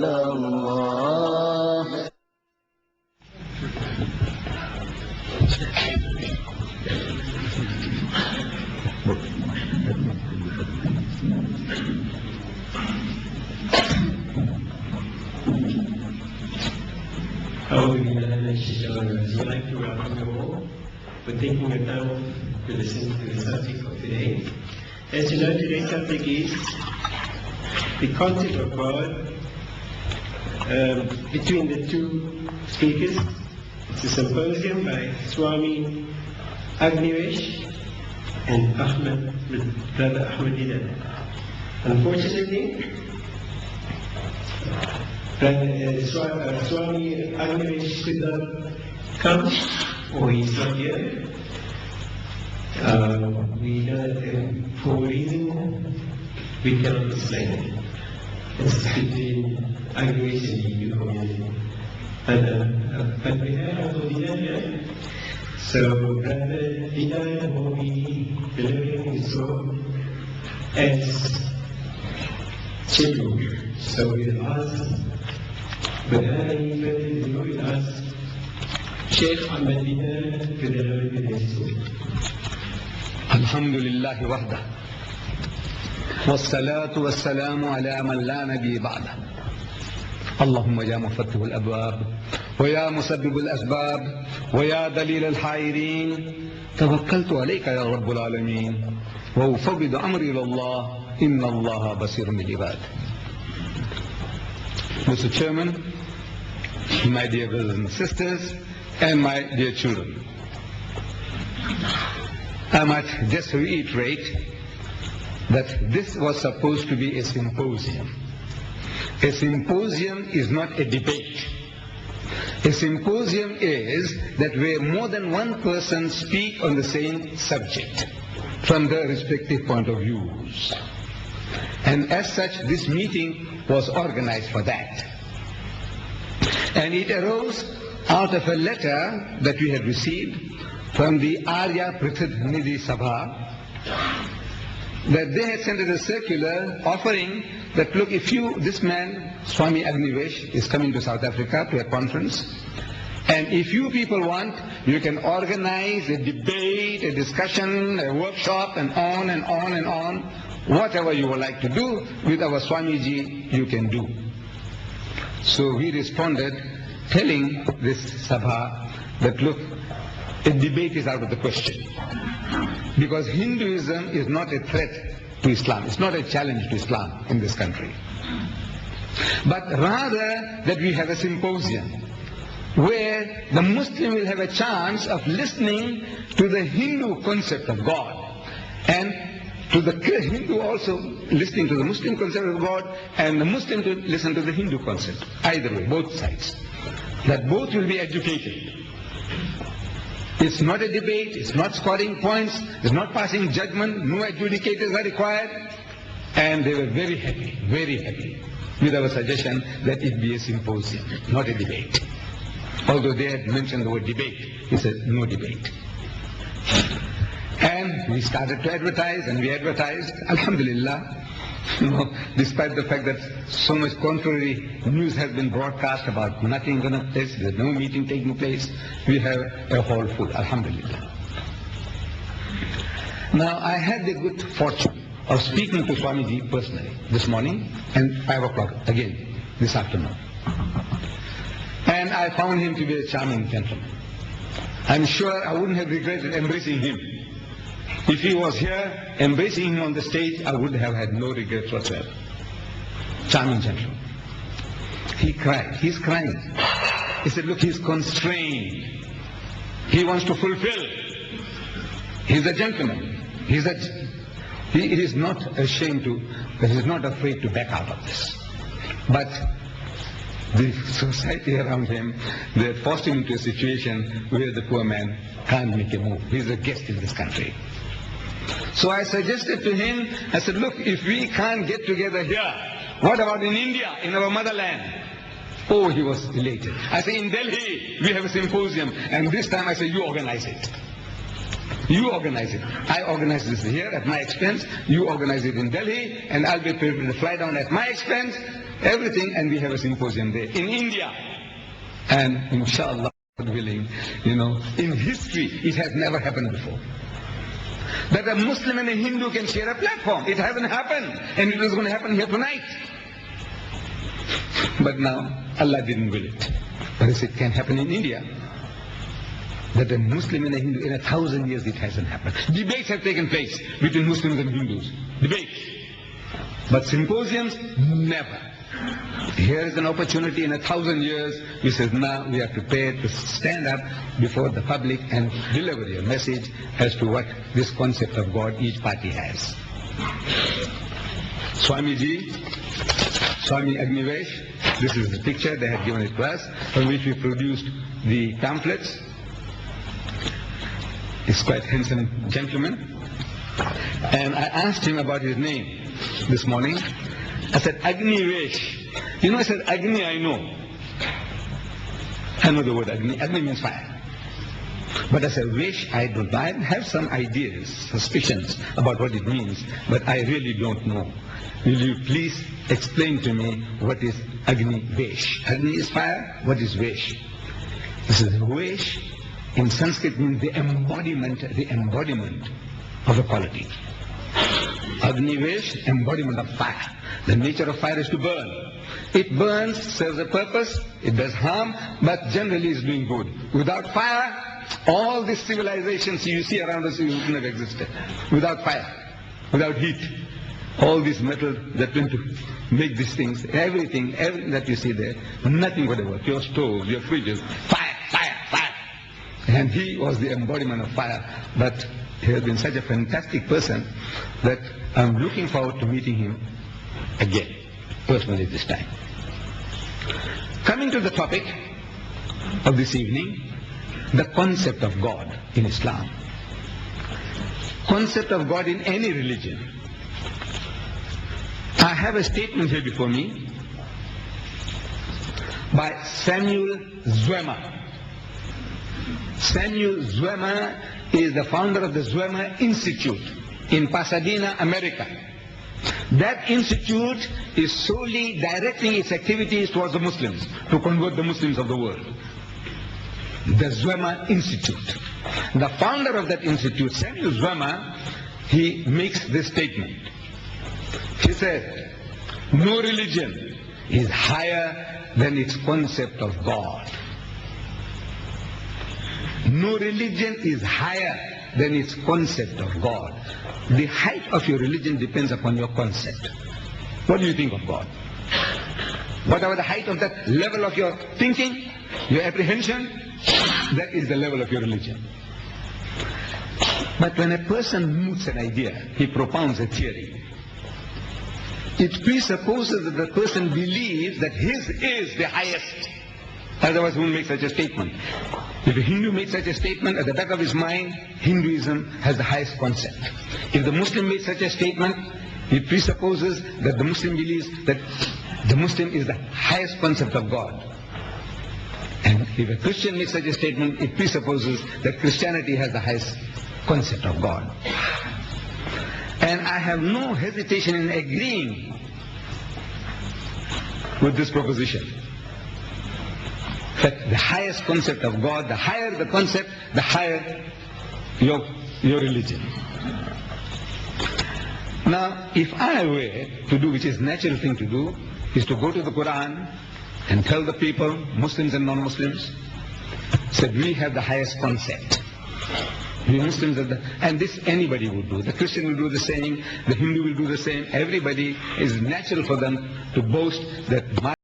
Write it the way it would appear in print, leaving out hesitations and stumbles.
الله. I would like to welcome you all for taking your time off to listen to the subject of today. As you know, today's subject is the concept of God between the two speakers. It's a symposium by Swami Agnivesh and Brother Ahmed Deedat. Unfortunately, Swami Agnivesh could not come, or he's not here. We know that for a reason we cannot explain it. It's between Agnivesh and the Hindu community. But we have also Deedat here. So Brother Deedat will be delivering his talk as scheduled. So we'll ask, without any further ado, we'll ask Sheikh Ahmed Deedat to deliver today's talk. Alhamdulillah wahda. والصلاة والسلام على من لا نبي بعده. اللهم يا مفتح الأبواب ويا مسبب الأسباب ويا دليل الحائرين توكلت عليك يا رب العالمين وأفوض أمري إلى الله إن الله بصير بالعباد. Mr. Chairman, my dear brothers and sisters, and my dear children, I might just reiterate that this was supposed to be a symposium. A symposium is not a debate. A symposium is that where more than one person speak on the same subject from their respective point of views. And as such, this meeting was organized for that. And it arose out of a letter that we had received from the Arya Pratidnidhi Sabha, that they had sent us a circular offering that, look, if this man, Swami Agnivesh, is coming to South Africa to a conference, and if you people want, you can organize a debate, a discussion, a workshop, and on and on and on. Whatever you would like to do with our Swamiji, you can do. So we responded, telling this Sabha that, look, a debate is out of the question. Because Hinduism is not a threat to Islam. It's not a challenge to Islam in this country. But rather that we have a symposium where the Muslim will have a chance of listening to the Hindu concept of God, and to the Hindu also listening to the Muslim concept of God, and the Muslim to listen to the Hindu concept. Either way, both sides. That both will be educated. It's not a debate, it's not scoring points, it's not passing judgment, no adjudicators are required. And they were very happy with our suggestion that it be a symposium, not a debate. Although they had mentioned the word debate, he said no debate. And we started to advertise, and we advertised, alhamdulillah, despite the fact that so much contrary news has been broadcast about nothing going to take place, there's no meeting taking place, we have a hall full, alhamdulillah. Now, I had the good fortune of speaking to Swamiji personally this morning and 5 o'clock again this afternoon. And I found him to be a charming gentleman. I'm sure I wouldn't have regretted embracing him. If he was here, embracing him on the stage, I would have had no regrets whatsoever. Charming gentleman. He cried. He's crying. He said, look, he's constrained. He wants to fulfill. He's a gentleman. He is not ashamed to, he's not afraid to back out of this. But the society around him, they had forced him into a situation where the poor man can't make a move. He's a guest in this country. So I suggested to him, I said, look, if we can't get together here, what about in India, in our motherland? Oh, he was elated. I said, in Delhi, we have a symposium, and this time I said, you organize it. You organize it. I organize this here at my expense. You organize it in Delhi, and I'll be prepared to fly down at my expense, everything, and we have a symposium there. In India. And inshallah, willing, in history, it has never happened before. That a Muslim and a Hindu can share a platform. It hasn't happened. And it was going to happen here tonight. But now, Allah didn't will it. But it can happen in India. That a Muslim and a Hindu, in 1,000 years it hasn't happened. Debates have taken place between Muslims and Hindus. Debates. But symposiums, never. Here is an opportunity in 1,000 years. We said, now we are prepared to stand up before the public and deliver a message as to what this concept of God each party has. Swamiji, Swami Agnivesh, this is the picture they had given it to us, from which we produced the pamphlets. He's quite a handsome gentleman. And I asked him about his name this morning. I said, Agnivesh. I said, Agni, I know. I know the word Agni. Agni means fire. But I said, Vesh, I don't know. I have some ideas, suspicions about what it means, but I really don't know. Will you please explain to me what is Agni Vesh? Agni is fire. What is Vesh? This is Vesh. In Sanskrit means the embodiment of a quality. Agnivesh, embodiment of fire. The nature of fire is to burn. It burns, serves a purpose, it does harm, but generally is doing good. Without fire, all these civilizations you see around us wouldn't have existed. Without fire, without heat, all these metals that went to make these things, everything that you see there, nothing would have worked. Your stoves, your fridges, fire, fire, fire. And he was the embodiment of fire. But he has been such a fantastic person that I'm looking forward to meeting him again, personally this time. Coming to the topic of this evening, the concept of God in Islam. Concept of God in any religion. I have a statement here before me by Samuel Zwemer. Samuel Zwemer is the founder of the Zwemer Institute in Pasadena, America. That institute is solely directing its activities towards the Muslims, to convert the Muslims of the world. The Zwemer Institute. The founder of that institute, Samuel Zwemer, he makes this statement. He said, no religion is higher than its concept of God. No religion is higher than its concept of God. The height of your religion depends upon your concept. What do you think of God? Whatever the height of that level of your thinking, your apprehension, that is the level of your religion. But when a person moots an idea, he propounds a theory, it presupposes that the person believes that his is the highest. Otherwise, who will make such a statement? If a Hindu makes such a statement, at the back of his mind, Hinduism has the highest concept. If the Muslim makes such a statement, it presupposes that the Muslim believes that the Muslim is the highest concept of God. And if a Christian makes such a statement, it presupposes that Christianity has the highest concept of God. And I have no hesitation in agreeing with this proposition. That the highest concept of God, the higher the concept, the higher your religion. Now, if I were to do, which is natural thing to do, is to go to the Quran and tell the people, Muslims and non-Muslims, said we have the highest concept. We Muslims have and this anybody would do. The Christian will do the same, the Hindu will do the same. Everybody is natural for them to boast that my